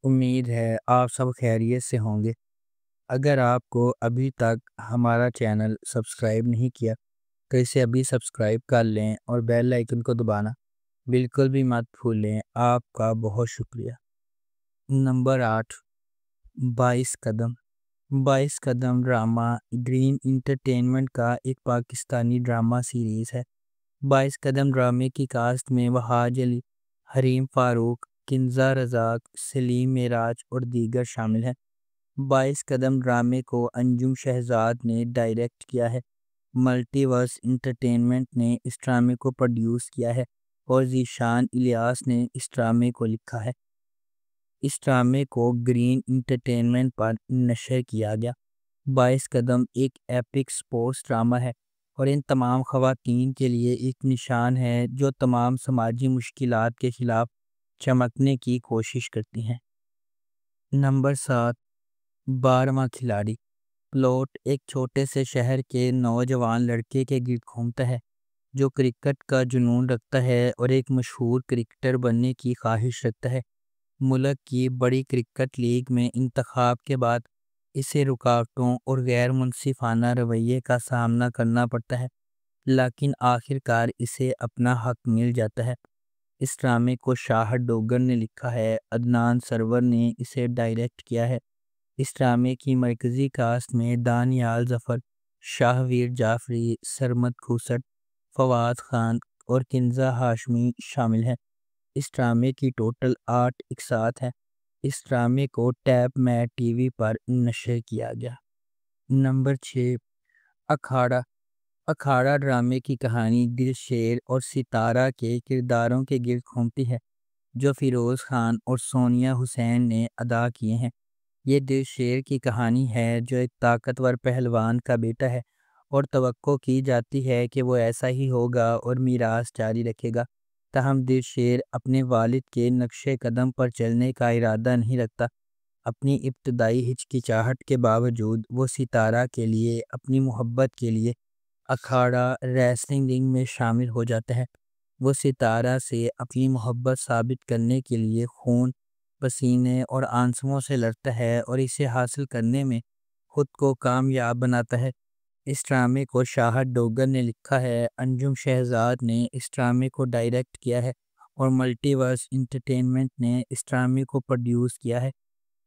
امید ہے آپ سب خیریت سے ہوں گے۔ اگر آپ کو ابھی تک ہمارا چینل سبسکرائب نہیں کیا تو اسے ابھی سبسکرائب کر لیں اور بیل آئیکن کو دبانا بالکل بھی مت بھولیں۔ آپ کا بہت شکریہ۔ نمبر 8، 22 قدم۔ 22 قدم ڈرامہ گرین انٹرٹینمنٹ کا ایک پاکستانی ڈرامہ سیریز ہے۔ 22 قدم ڈرامے کی کاسٹ میں وہاج علی، حریم فاروق، کنزہ رزاق، سلیم معراج اور دیگر شامل ہیں۔ 22 قدم ڈرامے کو انجم شہزاد نے ڈائریکٹ کیا ہے۔ ملٹی ورس انٹرٹینمنٹ نے اس ڈرامے کو پروڈیوس کیا ہے اور ذیشان الیاس نے اس ڈرامے کو لکھا ہے۔ اس ڈرامے کو گرین انٹرٹینمنٹ پر نشر کیا گیا۔ 22 قدم ایک ایپک سپورٹس ڈرامہ ہے اور ان تمام خواتین کے لیے ایک نشان ہے جو تمام سماجی مشکلات کے خلاف چمکنے کی کوشش کرتی ہیں۔ نمبر 7، 12واں کھلاڑی۔ پلاٹ ایک چھوٹے سے شہر کے نوجوان لڑکے کے گرد گھومتا ہے جو کرکٹ کا جنون رکھتا ہے اور ایک مشہور کرکٹر بننے کی خواہش رکھتا ہے۔ ملک کی بڑی کرکٹ لیگ میں انتخاب کے بعد اسے رکاوٹوں اور غیر منصفانہ رویے کا سامنا کرنا پڑتا ہے، لیکن آخر کار اسے اپنا حق مل جاتا ہے۔ اس ڈرامے کو شاہد ڈوگر نے لکھا ہے، عدنان سرور نے اسے ڈائریکٹ کیا ہے۔ اس ڈرامے کی مرکزی کاسٹ میں دانیال ظفر، شاہویر جعفری، سرمد کھوسٹ، فواد خان اور کنزہ ہاشمی شامل ہیں۔ اس ڈرامے کی ٹوٹل 8 اقساط ہیں۔ اس ڈرامے کو ٹیپ میٹ ٹی وی پر نشر کیا گیا۔ نمبر 6، اکھاڑا۔ اکھاڑا ڈرامے کی کہانی دلشیر اور ستارہ کے کرداروں کے گرد گھومتی ہے جو فیروز خان اور سونیا حسین نے ادا کیے ہیں۔ یہ دلشیر کی کہانی ہے جو ایک طاقتور پہلوان کا بیٹا ہے اور توقع کی جاتی ہے کہ وہ ایسا ہی ہوگا اور میراث جاری رکھے گا، تاہم دلشیر اپنے والد کے نقش قدم پر چلنے کا ارادہ نہیں رکھتا۔ اپنی ابتدائی ہچکچاہٹ کے باوجود وہ ستارہ کے لیے اپنی محبت کے لیے اکھاڑا ریسلنگ رنگ میں شامل ہو جاتا ہے۔ وہ ستارہ سے اپنی محبت ثابت کرنے کے لیے خون، پسینے اور آنسوؤں سے لڑتا ہے اور اسے حاصل کرنے میں خود کو کامیاب بناتا ہے۔ اس ڈرامے کو شاہد ڈوگر نے لکھا ہے، انجم شہزاد نے اس ڈرامے کو ڈائریکٹ کیا ہے اور ملٹی ورس انٹرٹینمنٹ نے اس ڈرامے کو پروڈیوس کیا ہے۔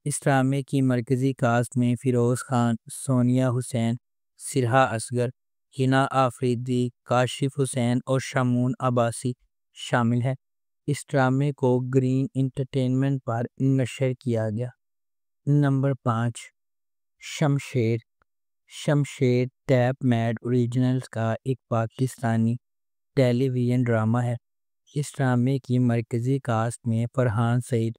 اس ڈرامے کی مرکزی کاسٹ میں فیروز خان، سونیا حسین، سرہا اصغر، ہنا آفریدی، کاشف حسین اور شمعون عباسی شامل ہیں۔ اس ڈرامے کو گرین انٹرٹینمنٹ پر نشر کیا گیا۔ نمبر 5، شمشیر۔ شمشیر ٹیپ میٹ اوریجنلز کا ایک پاکستانی ٹیلی ویژن ڈرامہ ہے۔ اس ڈرامے کی مرکزی کاسٹ میں فرحان سعید،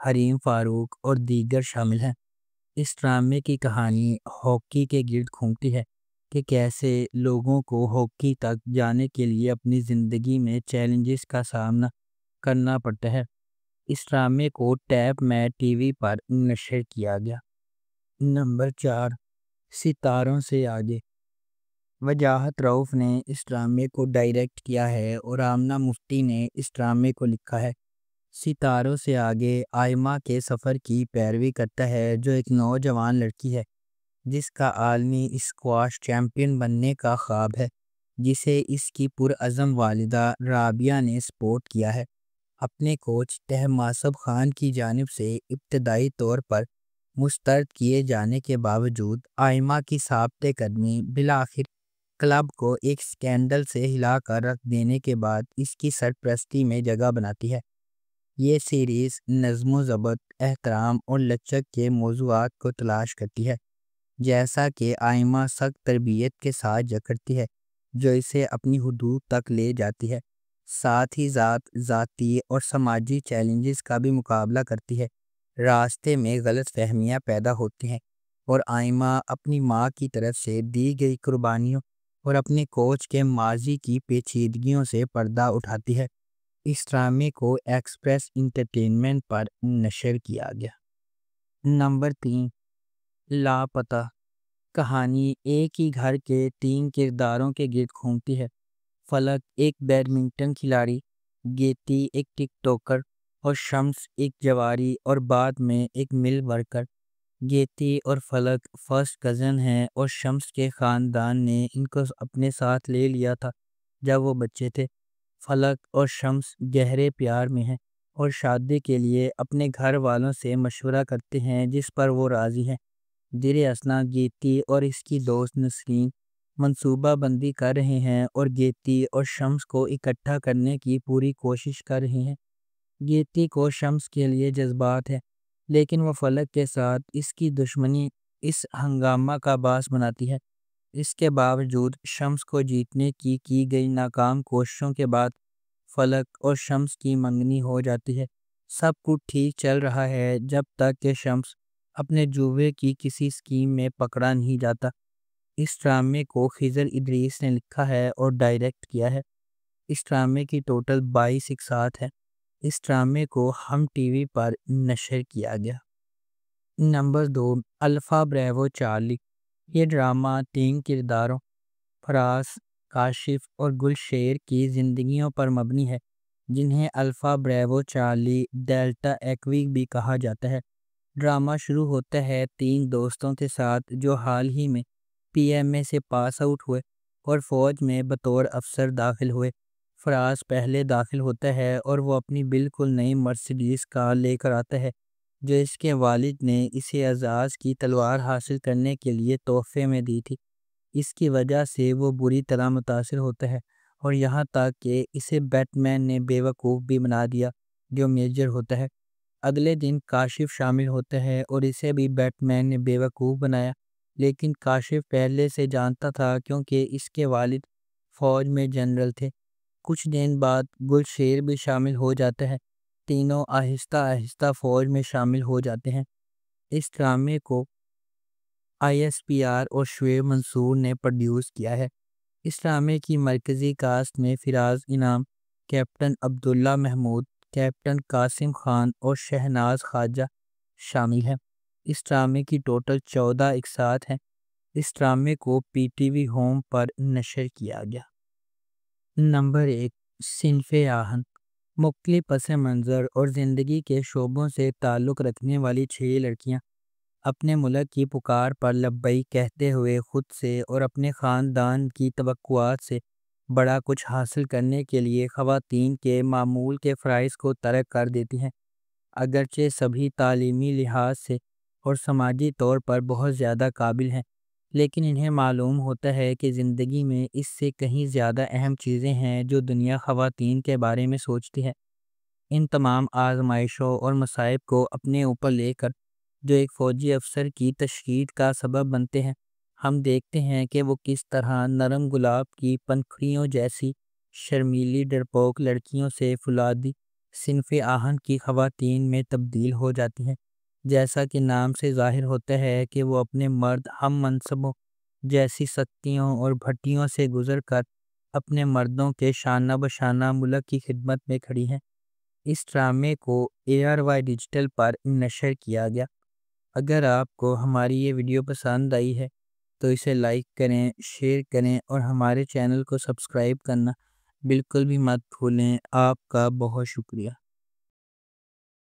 حریم فاروق اور دیگر شامل ہیں۔ اس ڈرامے کی کہانی ہاکی کے گرد گھومتی ہے کہ کیسے لوگوں کو ہاکی تک جانے کے لیے اپنی زندگی میں چیلنجز کا سامنا کرنا پڑتا ہے۔ اس ڈرامے کو ٹیپ میٹ ٹی وی پر نشر کیا گیا۔ نمبر 4، ستاروں سے آگے۔ وجاہت رؤف نے اس ڈرامے کو ڈائریکٹ کیا ہے اور آمنہ مفتی نے اس ڈرامے کو لکھا ہے۔ ستاروں سے آگے آئمہ کے سفر کی پیروی کرتا ہے جو ایک نوجوان لڑکی ہے جس کا عالمی اسکواش چیمپئن بننے کا خواب ہے، جسے اس کی پرعزم والدہ رابعہ نے سپورٹ کیا ہے۔ اپنے کوچ طہماسب خان کی جانب سے ابتدائی طور پر مسترد کیے جانے کے باوجود آئمہ کی ثابت قدمی بالآخر کلب کو ایک سکینڈل سے ہلا کر رکھ دینے کے بعد اس کی سرپرستی میں جگہ بناتی ہے۔ یہ سیریز نظم و ضبط، احترام اور لچک کے موضوعات کو تلاش کرتی ہے، جیسا کہ آئمہ سخت تربیت کے ساتھ جکڑتی ہے جو اسے اپنی حدود تک لے جاتی ہے، ساتھ ہی ذاتی اور سماجی چیلنجز کا بھی مقابلہ کرتی ہے۔ راستے میں غلط فہمیاں پیدا ہوتی ہیں اور آئمہ اپنی ماں کی طرف سے دی گئی قربانیوں اور اپنے کوچ کے ماضی کی پیچیدگیوں سے پردہ اٹھاتی ہے۔ اس ڈرامے کو ایکسپریس انٹرٹینمنٹ پر نشر کیا گیا۔ نمبر 3، لاپتہ۔ کہانی ایک ہی گھر کے 3 کرداروں کے گرد گھومتی ہے۔ فلک ایک بیڈمنٹن کھلاڑی، گیتی ایک ٹک ٹاکر اور شمس ایک جواری اور بعد میں ایک مل ورکر۔ گیتی اور فلک فرسٹ کزن ہیں اور شمس کے خاندان نے ان کو اپنے ساتھ لے لیا تھا جب وہ بچے تھے۔ فلک اور شمس گہرے پیار میں ہیں اور شادی کے لیے اپنے گھر والوں سے مشورہ کرتے ہیں جس پر وہ راضی ہیں۔ زیر اثنا گیتی اور اس کی دوست نسرین منصوبہ بندی کر رہے ہیں اور گیتی اور شمس کو اکٹھا کرنے کی پوری کوشش کر رہے ہیں۔ گیتی کو شمس کے لیے جذبات ہے، لیکن وہ فلک کے ساتھ اس کی دشمنی اس ہنگامہ کا باعث بناتی ہے۔ اس کے باوجود شمس کو جیتنے کی گئی ناکام کوششوں کے بعد فلک اور شمس کی منگنی ہو جاتی ہے۔ سب کچھ ٹھیک چل رہا ہے جب تک کہ شمس اپنے جوئے کی کسی اسکیم میں پکڑا نہیں جاتا۔ اس ڈرامے کو خضر ادریس نے لکھا ہے اور ڈائریکٹ کیا ہے۔ اس ڈرامے کی ٹوٹل 22 اقساط ہے۔ اس ڈرامے کو ہم ٹی وی پر نشر کیا گیا۔ نمبر 2، الفا بریوو چارلی۔ یہ ڈرامہ 3 کرداروں فراز، کاشف اور گلشیر کی زندگیوں پر مبنی ہے، جنہیں الفا بریوو چارلی ڈیلٹا ایکوی بھی کہا جاتا ہے۔ ڈرامہ شروع ہوتا ہے 3 دوستوں کے ساتھ جو حال ہی میں PMA سے پاس آؤٹ ہوئے اور فوج میں بطور افسر داخل ہوئے۔ فراز پہلے داخل ہوتا ہے اور وہ اپنی بالکل نئی مرسیڈیز کار لے کر آتا ہے جو اس کے والد نے اسے اعزاز کی تلوار حاصل کرنے کے لیے تحفے میں دی تھی۔ اس کی وجہ سے وہ بری طرح متاثر ہوتا ہے اور یہاں تک کہ اسے بیٹ مین نے بیوقوف بھی بنا دیا جو میجر ہوتا ہے۔ اگلے دن کاشف شامل ہوتا ہے اور اسے بھی بیٹ مین نے بیوقوف بنایا، لیکن کاشف پہلے سے جانتا تھا کیونکہ اس کے والد فوج میں جنرل تھے۔ کچھ دن بعد گلشیر بھی شامل ہو جاتا ہے۔ تینوں آہستہ آہستہ فوج میں شامل ہو جاتے ہیں۔ اس ڈرامے کو ISPR اور شعیب منصور نے پروڈیوس کیا ہے۔ اس ڈرامے کی مرکزی کاسٹ میں فراز انعام، کیپٹن عبداللہ محمود، کیپٹن قاسم خان اور شہناز خواجہ شامل ہیں۔ اس ڈرامے کی ٹوٹل 14 اقساط ہیں۔ اس ڈرامے کو PTV ہوم پر نشر کیا گیا۔ نمبر 1، صنف آہن۔ مختلف پس منظر اور زندگی کے شعبوں سے تعلق رکھنے والی 6 لڑکیاں اپنے ملک کی پکار پر لبیک کہتے ہوئے خود سے اور اپنے خاندان کی توقعات سے بڑا کچھ حاصل کرنے کے لیے خواتین کے معمول کے فرائض کو ترک کر دیتی ہیں۔ اگرچہ سبھی تعلیمی لحاظ سے اور سماجی طور پر بہت زیادہ قابل ہیں، لیکن انہیں معلوم ہوتا ہے کہ زندگی میں اس سے کہیں زیادہ اہم چیزیں ہیں جو دنیا خواتین کے بارے میں سوچتی ہے۔ ان تمام آزمائشوں اور مصائب کو اپنے اوپر لے کر جو ایک فوجی افسر کی تشہیر کا سبب بنتے ہیں، ہم دیکھتے ہیں کہ وہ کس طرح نرم گلاب کی پنکھڑیوں جیسی شرمیلی ڈرپوک لڑکیوں سے فولادی صنف آہن کی خواتین میں تبدیل ہو جاتی ہیں۔ جیسا کہ نام سے ظاہر ہوتا ہے کہ وہ اپنے مرد ہم منصبوں جیسی سختیوں اور بھٹیوں سے گزر کر اپنے مردوں کے شانہ بشانہ ملک کی خدمت میں کھڑی ہیں۔ اس ڈرامے کو ARY ڈیجیٹل پر نشر کیا گیا۔ اگر آپ کو ہماری یہ ویڈیو پسند آئی ہے تو اسے لائک کریں، شیئر کریں اور ہمارے چینل کو سبسکرائب کرنا بالکل بھی مت بھولیں۔ آپ کا بہت شکریہ۔